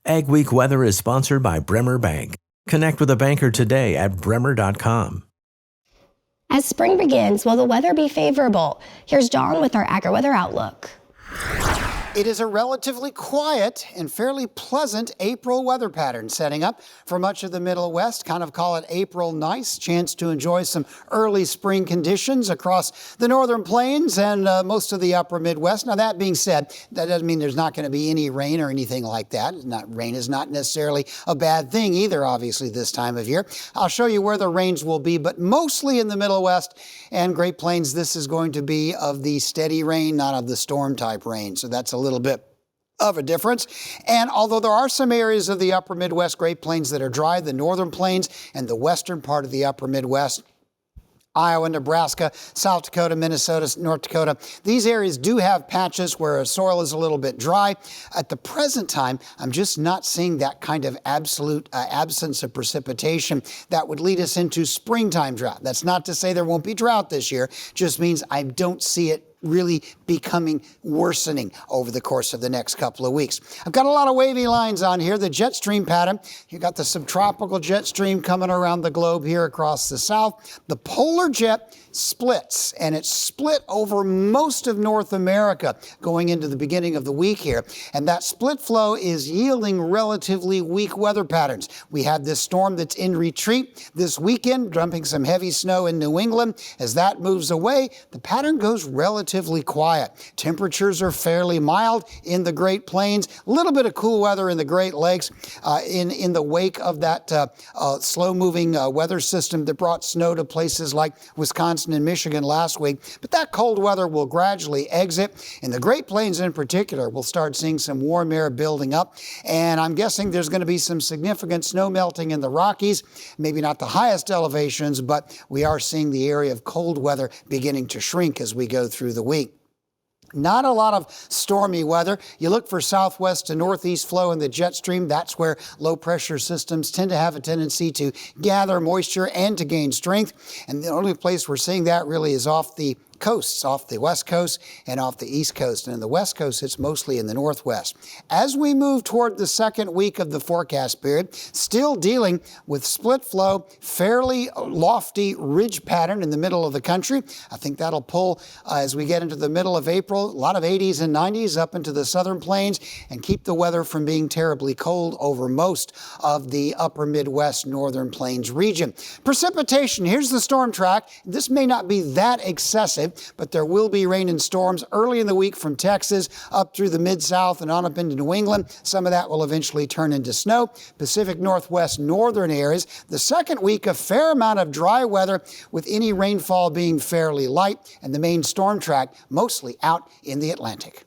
AgWeek weather is sponsored by Bremer Bank. Connect with a banker today at bremer.com. As spring begins, will the weather be favorable? Here's Dawn with our AgriWeather outlook. It is a relatively quiet and fairly pleasant April weather pattern setting up for much of the Middle West. Kind of call it April nice. Chance to enjoy some early spring conditions across the northern plains and most of the upper Midwest. Now, that being said, that doesn't mean there's not going to be any rain or anything like that. Rain is not necessarily a bad thing either, obviously, this time of year. I'll show you where the range will be, but mostly in the Middle West and Great Plains, this is going to be of the steady rain, not of the storm type rain. So that's a little bit of a difference. And although there are some areas of the upper Midwest Great Plains that are dry, the northern plains and the western part of the upper Midwest, Iowa, Nebraska, South Dakota, Minnesota, North Dakota. These areas do have patches where soil is a little bit dry. At the present time, I'm just not seeing that kind of absolute absence of precipitation that would lead us into springtime drought. That's not to say there won't be drought this year, just means I don't see it really becoming worsening over the course of the next couple of weeks. I've got a lot of wavy lines on here. The jet stream pattern, you got the subtropical jet stream coming around the globe here across the south. The polar jet splits, and it's split over most of North America going into the beginning of the week here. And that split flow is yielding relatively weak weather patterns. We had this storm that's in retreat this weekend, dumping some heavy snow in New England. As that moves away, the pattern goes relatively quiet. Temperatures are fairly mild in the Great Plains. A little bit of cool weather in the Great Lakes in the wake of that slow-moving weather system that brought snow to places like Wisconsin and Michigan last week. But that cold weather will gradually exit. In the Great Plains in particular, we'll start seeing some warm air building up. And I'm guessing there's going to be some significant snow melting in the Rockies. Maybe not the highest elevations, but we are seeing the area of cold weather beginning to shrink as we go through the week. Not a lot of stormy weather. You look for southwest to northeast flow in the jet stream. That's where low pressure systems tend to have a tendency to gather moisture and to gain strength. And the only place we're seeing that really is off the coasts, off the west coast and off the east coast. And in the west coast, it's mostly in the northwest. As we move toward the second week of the forecast period, still dealing with split flow, fairly lofty ridge pattern in the middle of the country. I think that'll pull as we get into the middle of April, a lot of 80s and 90s up into the southern plains and keep the weather from being terribly cold over most of the upper Midwest northern plains region. Precipitation, here's the storm track. This may not be that excessive, but there will be rain and storms early in the week from Texas up through the mid-south and on up into New England. Some of that will eventually turn into snow. Pacific Northwest northern areas. The second week, a fair amount of dry weather with any rainfall being fairly light, and the main storm track mostly out in the Atlantic.